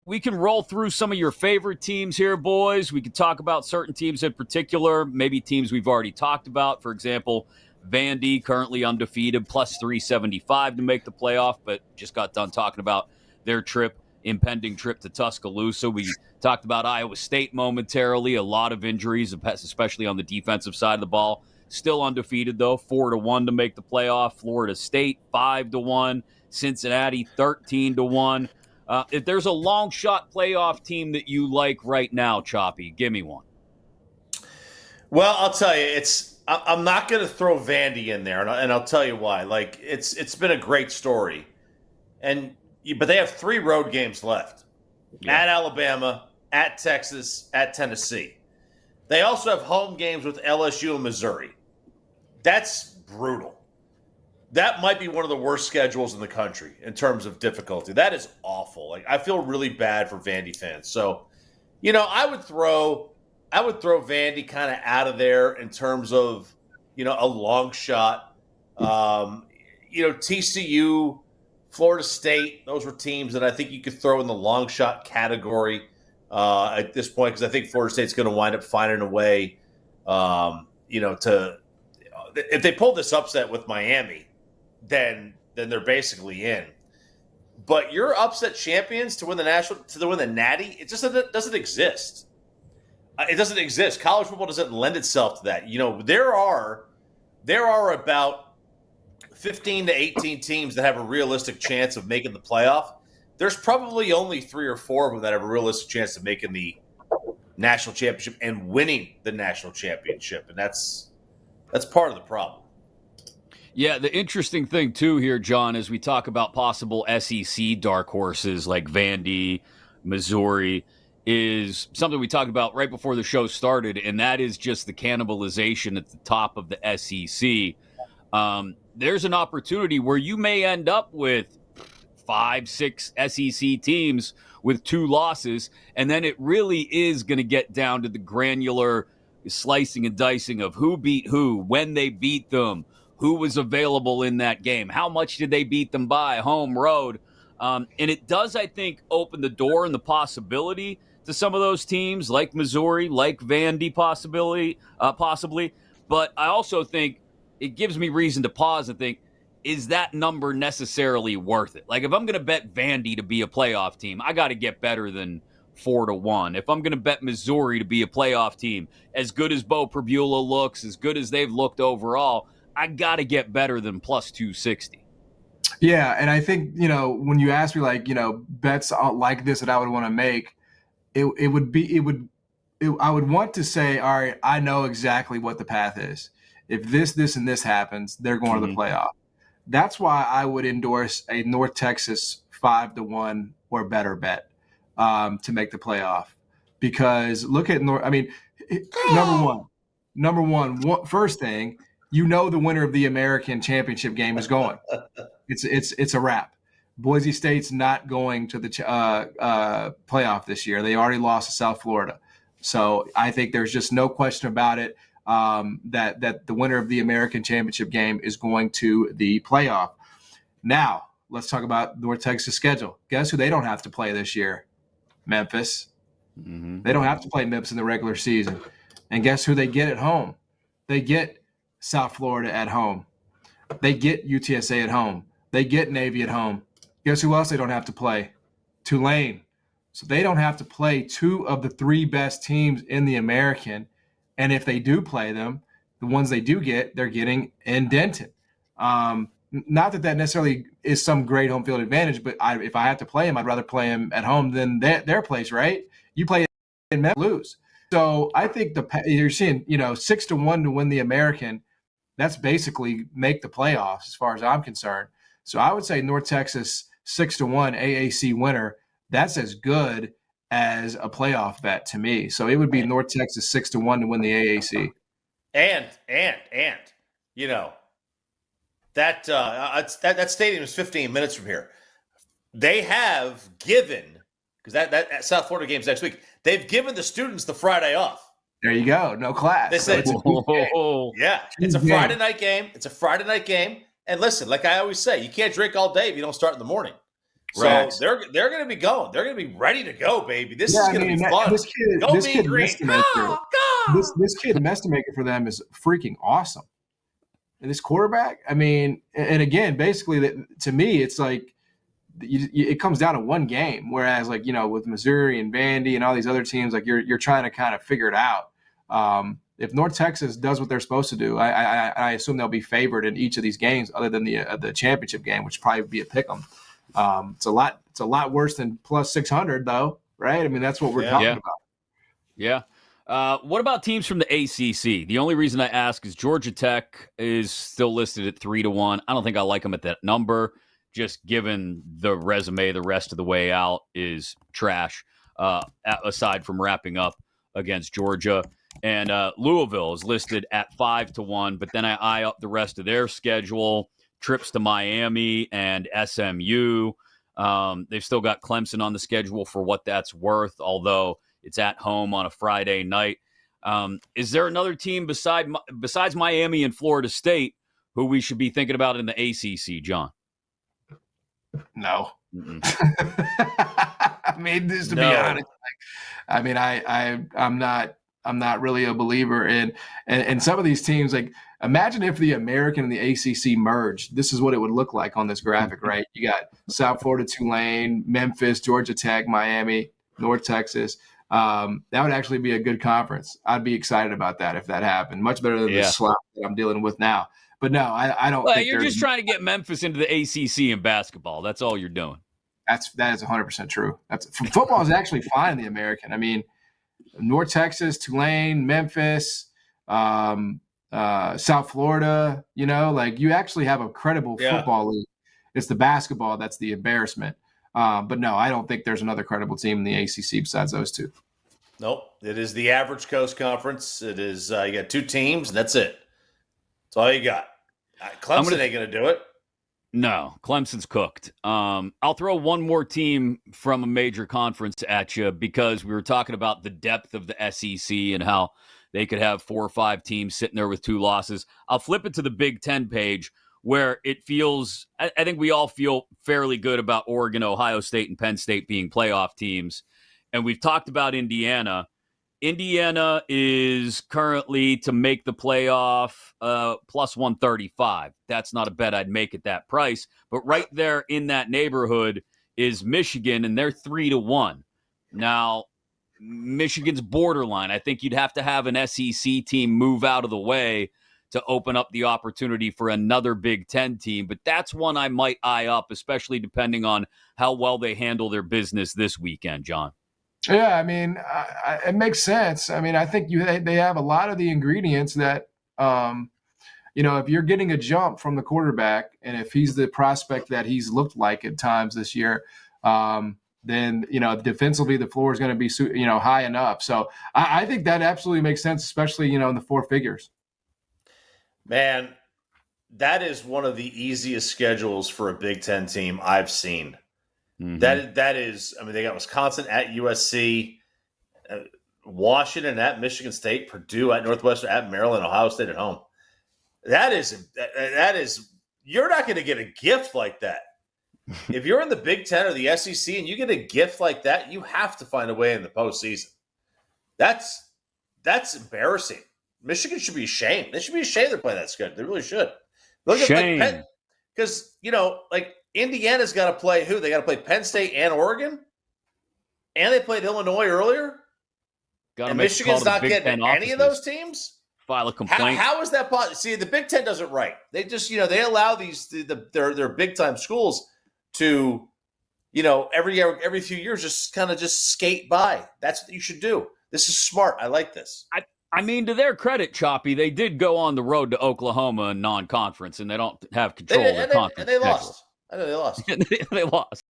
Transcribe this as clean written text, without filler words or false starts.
we can roll through some of your favorite teams here, boys. We can talk about certain teams in particular, maybe teams we've already talked about. For example, Vandy, currently undefeated, plus 375 to make the playoff, but just got done talking about their impending trip to Tuscaloosa. We talked about Iowa State momentarily, a lot of injuries, especially on the defensive side of the ball. Still undefeated, though, 4-1 to make the playoff. Florida State, 5-1. Cincinnati, 13-1. If there's a long shot playoff team that you like right now, Choppy, give me one. Well, I'll tell you, I'm not going to throw Vandy in there, and I'll tell you why. Like it's been a great story, but they have 3 road games left: at Alabama, at Texas, at Tennessee. They also have home games with LSU and Missouri. That's brutal. That might be one of the worst schedules in the country in terms of difficulty. That is awful. Like, I feel really bad for Vandy fans. So, I would throw Vandy kind of out of there in terms of, a long shot. TCU, Florida State, those were teams that I think you could throw in the long shot category at this point, because I think Florida State's going to wind up finding a way, if they pull this upset with Miami, then they're basically in. But your upset champions to win the Natty, it just doesn't exist. It doesn't exist. College football doesn't lend itself to that. There are about 15 to 18 teams that have a realistic chance of making the playoff. There's probably only 3 or 4 of them that have a realistic chance of making the national championship and winning the national championship, and that's part of the problem. Yeah, the interesting thing, too, here, John, as we talk about possible SEC dark horses like Vandy, Missouri, is something we talked about right before the show started, and that is just the cannibalization at the top of the SEC. There's an opportunity where you may end up with 5, 6 SEC teams with 2 losses, and then it really is going to get down to the granular slicing and dicing of who beat who, when they beat them, who was available in that game, how much did they beat them by, home, road. And it does, I think, open the door and the possibility to some of those teams like Missouri, like Vandy possibly. But I also think it gives me reason to pause and think, is that number necessarily worth it? Like, if I'm going to bet Vandy to be a playoff team, I got to get better than 4-1. If I'm going to bet Missouri to be a playoff team, as good as Bo Pribula looks, as good as they've looked overall, I got to get better than plus 260. Yeah, and I think, when you ask me, like, bets like this that I would want to make, I would want to say, all right, I know exactly what the path is. If this, and this happens, they're going to the playoff. That's why I would endorse a North Texas 5-1 or better bet to make the playoff. Because look at number one, first thing, the winner of the American championship game is going. It's a wrap. Boise State's not going to the playoff this year. They already lost to South Florida. So I think there's just no question about it that the winner of the American championship game is going to the playoff. Now, let's talk about North Texas' schedule. Guess who they don't have to play this year? Memphis. Mm-hmm. They don't have to play Memphis in the regular season. And guess who they get at home? They get South Florida at home. They get UTSA at home. They get Navy at home. Guess who else they don't have to play? Tulane. So they don't have to play 2 of the 3 best teams in the American. And if they do play them, the ones they do get, they're getting in Denton. Not that necessarily is some great home field advantage, but if I had to play them, I'd rather play them at home than their place, right? You play in Memphis, lose. So I think you're seeing, 6-1 to win the American. That's basically make the playoffs as far as I'm concerned. So I would say North Texas 6-1 AAC winner. That's as good as a playoff bet to me. So it would be North Texas 6-1 to win the AAC. And that stadium is 15 minutes from here. They have given, because that South Florida game's next week, they've given the students the Friday off. There you go. No class. They said it's a Friday night game. It's a Friday night game. And listen, like I always say, you can't drink all day if you don't start in the morning. So they're going to be going. They're going to be ready to go, baby. This is going to be fun. This kid Mestamaker, this kid Mestamaker for them is freaking awesome. And this quarterback, I mean, and again, basically, to me, it's like it comes down to one game. Whereas, like, you know, with Missouri and Vandy and all these other teams, like you're trying to kind of figure it out. If North Texas does what they're supposed to do, I assume they'll be favored in each of these games, other than the championship game, which probably would be a pick'em. It's a lot worse than plus 600, though, right? I mean, that's what we're talking about. Yeah. What about teams from the ACC? The only reason I ask is Georgia Tech is still listed at 3-1. I don't think I like them at that number, just given the resume the rest of the way out is trash, aside from wrapping up against Georgia. And Louisville is listed at 5-1, but then I eye up the rest of their schedule, trips to Miami and SMU. They've still got Clemson on the schedule for what that's worth, although it's at home on a Friday night. Is there another team besides Miami and Florida State who we should be thinking about in the ACC, John? No. I mean, just to be honest, I mean, I'm not really a believer in some of these teams. Like, imagine if the American and the ACC merged. This is what it would look like on this graphic, right? You got South Florida, Tulane, Memphis, Georgia Tech, Miami, North Texas. That would actually be a good conference. I'd be excited about that if that happened. Much better than the slop that I'm dealing with now. But no, I don't think you're just trying to get Memphis into the ACC in basketball. That's all you're doing. That is 100% true. Football is actually fine in the American. I mean, North Texas, Tulane, Memphis, South Florida, you know, like you actually have a credible football league. It's the basketball that's the embarrassment. But no, I don't think there's another credible team in the ACC besides those two. Nope. It is the Average Coast Conference. It is you got two teams, and that's it. That's all you got. Clemson ain't going to do it. No, Clemson's cooked. I'll throw one more team from a major conference at you because we were talking about the depth of the SEC and how they could have 4 or 5 teams sitting there with 2 losses. I'll flip it to the Big Ten page where it feels – I think we all feel fairly good about Oregon, Ohio State, and Penn State being playoff teams. And we've talked about Indiana. Indiana is currently to make the playoff plus 135. That's not a bet I'd make at that price. But right there in that neighborhood is Michigan, and they're 3-1. Now, Michigan's borderline. I think you'd have to have an SEC team move out of the way to open up the opportunity for another Big Ten team. But that's one I might eye up, especially depending on how well they handle their business this weekend, John. Yeah, I mean, it makes sense. I mean, I think they have a lot of the ingredients that, you know, if you're getting a jump from the quarterback and if he's the prospect that he's looked like at times this year, then, you know, defensively the floor is going to be, you know, high enough. So I think that absolutely makes sense, especially, you know, in the 4 figures. Man, that is one of the easiest schedules for a Big Ten team I've seen. Mm-hmm. That is, I mean, they got Wisconsin at USC, Washington at Michigan State, Purdue at Northwestern, at Maryland, Ohio State at home. That is, you're not going to get a gift like that. If you're in the Big Ten or the SEC and you get a gift like that, you have to find a way in the postseason. That's embarrassing. Michigan should be ashamed. They should be ashamed they're playing that schedule. They really should. Look Shame. At because, you know, like Indiana's got to play who? They got to play Penn State and Oregon? And they played Illinois earlier? And Michigan's not getting any of those teams? File a complaint. How is that possible? See, the Big Ten does it right. They just, you know, they allow their big-time schools to, you know, every few years just kind of just skate by. That's what you should do. This is smart. I like this. I mean, to their credit, Choppy, they did go on the road to Oklahoma in non-conference, and they don't have control of their conference. And they lost. I know they lost. They lost.